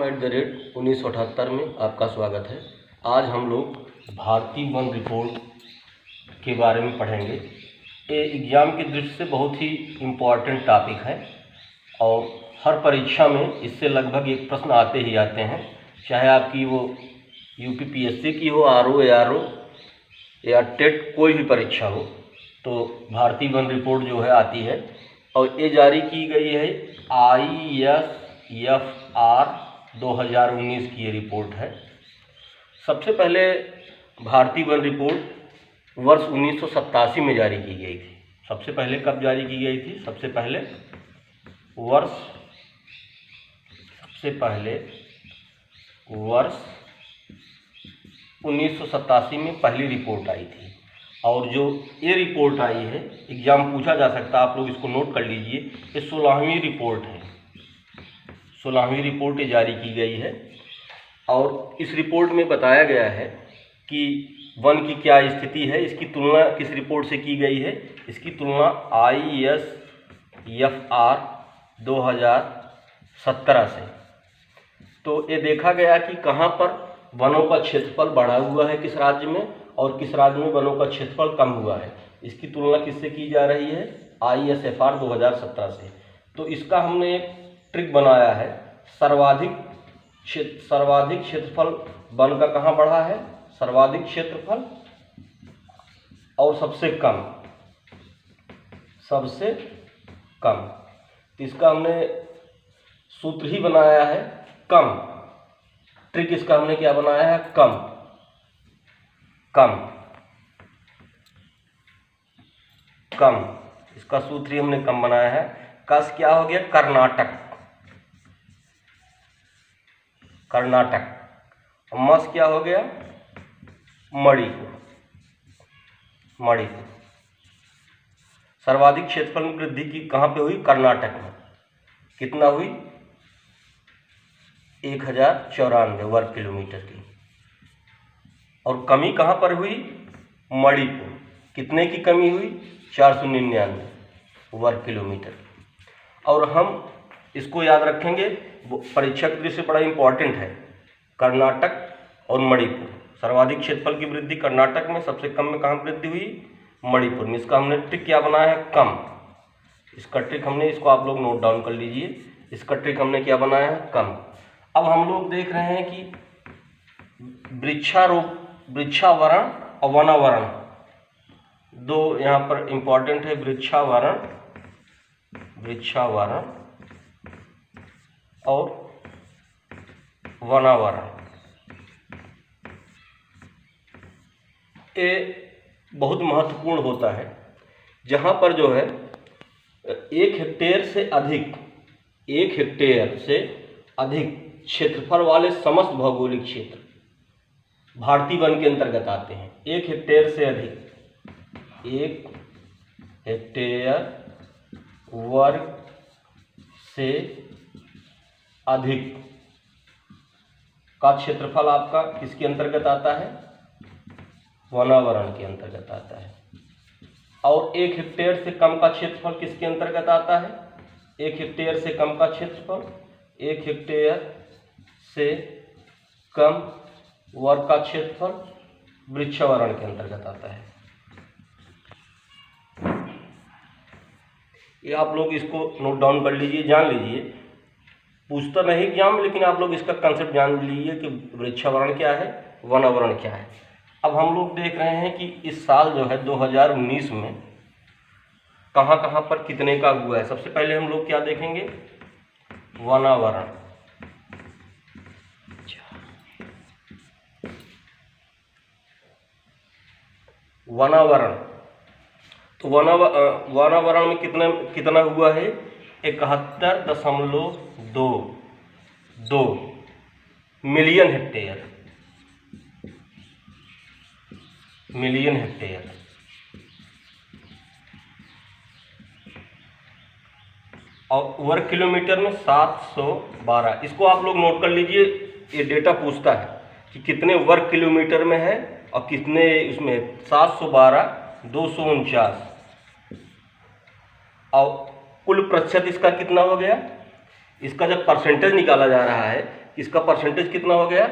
com@1978 में आपका स्वागत है। आज हम लोग भारतीय वन रिपोर्ट के बारे में पढ़ेंगे। ये एग्ज़ाम की दृष्टि से बहुत ही इम्पॉर्टेंट टॉपिक है और हर परीक्षा में इससे लगभग एक प्रश्न आते ही आते हैं, चाहे आपकी वो यूपीपीएससी की हो, आरओ, एआरओ या टेट कोई भी परीक्षा हो, तो भारतीय वन रिपोर्ट जो है आती है और ये जारी की गई है ISFR 2019 की ये रिपोर्ट है। सबसे पहले भारतीय वन रिपोर्ट वर्ष 1987 में जारी की गई थी। सबसे पहले कब जारी की गई थी? सबसे पहले वर्ष 1987 में पहली रिपोर्ट आई थी। और जो ये रिपोर्ट आई है, एग्ज़ाम पूछा जा सकता है, आप लोग इसको नोट कर लीजिए। ये 16वीं रिपोर्ट है, 16वीं रिपोर्ट ये जारी की गई है और इस रिपोर्ट में बताया गया है कि वन की क्या स्थिति है। इसकी तुलना किस रिपोर्ट से की गई है? इसकी तुलना ISFR 2017 से। तो ये देखा गया कि कहाँ पर वनों का क्षेत्रफल बढ़ा हुआ है, किस राज्य में, और किस राज्य में वनों का क्षेत्रफल कम हुआ है। इसकी तुलना किससे की जा रही है? ISFR 2017 से। तो इसका हमने एक ट्रिक बनाया है। सर्वाधिक क्षेत्रफल वन का कहाँ बढ़ा है? सर्वाधिक क्षेत्रफल और सबसे कम। तो इसका हमने सूत्र ही बनाया है कम। ट्रिक इसका हमने क्या बनाया है? कम। इसका सूत्र ही हमने कम बनाया है। कस क्या हो गया? कर्नाटक। मस क्या हो गया? मणिपुर। सर्वाधिक क्षेत्रफल में वृद्धि की कहाँ पे हुई? कर्नाटक में। कितना हुई? 1094 वर्ग किलोमीटर की। और कमी कहाँ पर हुई? मणिपुर। कितने की कमी हुई? 499 वर्ग किलोमीटर। और हम इसको याद रखेंगे, परीक्षा की दृष्टि से बड़ा इंपॉर्टेंट है। कर्नाटक और मणिपुर, सर्वाधिक क्षेत्रफल की वृद्धि कर्नाटक में, सबसे कम में कहाँ वृद्धि हुई? मणिपुर में। इसका हमने ट्रिक क्या बनाया है? कम। इसका ट्रिक हमने, इसको आप लोग नोट डाउन कर लीजिए। इसका ट्रिक हमने क्या बनाया है? कम। अब हम लोग देख रहे हैं कि वृक्षावरण और वनावरण दो यहाँ पर इंपॉर्टेंट है। वृक्षावरण और वनावरण, ये बहुत महत्वपूर्ण होता है। जहाँ पर जो है 1 हेक्टेयर से अधिक क्षेत्रफल वाले समस्त भौगोलिक क्षेत्र भारतीय वन के अंतर्गत आते हैं। 1 हेक्टेयर से अधिक, 1 हेक्टेयर वर्ग से अधिक का क्षेत्रफल आपका किसके अंतर्गत आता है? वनावरण के अंतर्गत आता है। और 1 हेक्टेयर से कम का क्षेत्रफल किसके अंतर्गत आता है? 1 हेक्टेयर से कम का क्षेत्रफल, 1 हेक्टेयर से कम वर्ग का क्षेत्रफल वृक्षावरण के अंतर्गत आता है। ये आप लोग इसको नोट डाउन कर लीजिए, जान लीजिए। पूछता नहीं एग्जाम, लेकिन आप लोग इसका कंसेप्ट जान लीजिए कि वृक्षावरण क्या है, वनावरण क्या है। अब हम लोग देख रहे हैं कि इस साल जो है 2019 में कहाँ कहाँ पर कितने का हुआ है। सबसे पहले हम लोग क्या देखेंगे? वनावरण। तो वनावरण में कितना हुआ है? 71.22 मिलियन हेक्टेयर। और वर्ग किलोमीटर में 712। इसको आप लोग नोट कर लीजिए। ये डेटा पूछता है कि कितने वर्ग किलोमीटर में है और कितने इसमें 712, 249। और कुल प्रतिशत इसका कितना हो गया? इसका जब परसेंटेज निकाला जा रहा है इसका परसेंटेज कितना हो गया?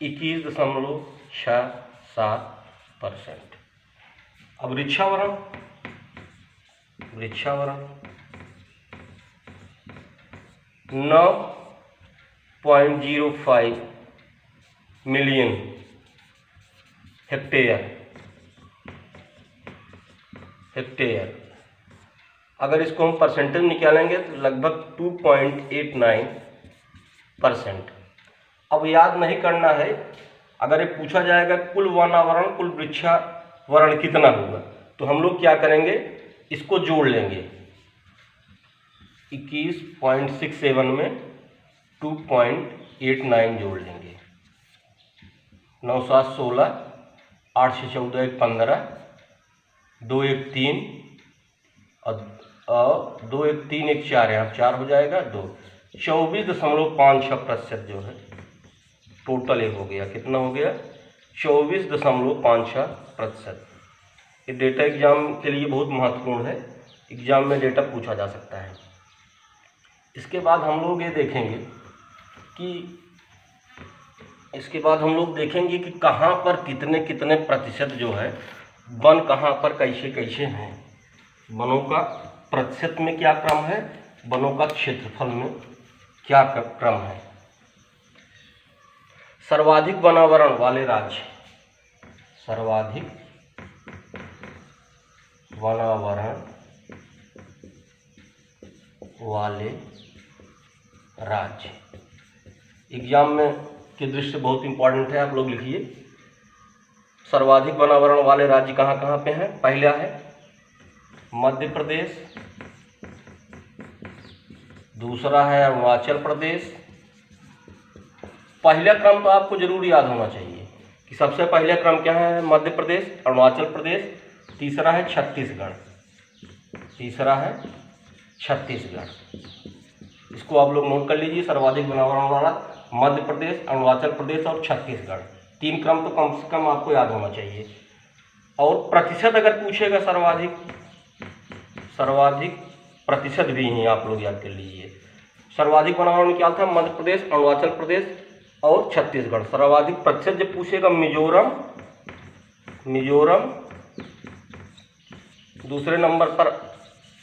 21.67%। अब वृक्षावरण 9.05 मिलियन हेक्टेयर। अगर इसको हम परसेंटेज निकालेंगे तो लगभग 2.89%। अब याद नहीं करना है, अगर ये पूछा जाएगा कुल वनावरण कुल वृक्षावरण कितना होगा, तो हम लोग क्या करेंगे, इसको जोड़ लेंगे। 21.67 में 2.89 जोड़ लेंगे। 9 7 16, 8 6 14 1 15, 2 1 3 और 2 1 3 1 4, यहाँ 4 हो जाएगा। 2 24.56% जो है टोटल ये हो गया। कितना हो गया? 24.56%। ये डेटा एग्जाम के लिए बहुत महत्वपूर्ण है, एग्जाम में डेटा पूछा जा सकता है। इसके बाद हम लोग ये देखेंगे कि कहाँ पर कितने कितने प्रतिशत जो है वन कहाँ पर कैसे कैसे हैं, वनों का प्रतिशत में क्या क्रम है, वनों का क्षेत्रफल में क्या क्रम है। सर्वाधिक वनावरण वाले राज्य, सर्वाधिक वनावरण वाले राज्य एग्जाम में की दृष्टि से बहुत इंपॉर्टेंट है, आप लोग लिखिए। सर्वाधिक वनावरण वाले राज्य कहाँ कहाँ पे हैं? पहला है मध्य प्रदेश, दूसरा है अरुणाचल प्रदेश। पहला क्रम तो आपको जरूर याद होना चाहिए कि सबसे पहला क्रम क्या है? मध्य प्रदेश, अरुणाचल प्रदेश, तीसरा है छत्तीसगढ़, इसको आप लोग नोट कर लीजिए। सर्वाधिक वनावरण वाला मध्य प्रदेश, अरुणाचल प्रदेश और छत्तीसगढ़, 3 क्रम तो कम से कम आपको याद होना चाहिए। और प्रतिशत अगर पूछेगा सर्वाधिक प्रतिशत भी हैं, आप लोग याद कर लीजिए। सर्वाधिक वनावरण में क्या था? मध्य प्रदेश, अरुणाचल प्रदेश और छत्तीसगढ़। सर्वाधिक प्रतिशत जब पूछेगा मिजोरम, दूसरे नंबर पर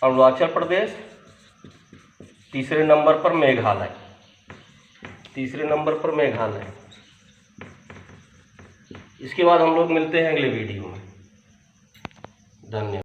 अरुणाचल प्रदेश, तीसरे नंबर पर मेघालय, इसके बाद हम लोग मिलते हैं अगले वीडियो में। धन्यवाद।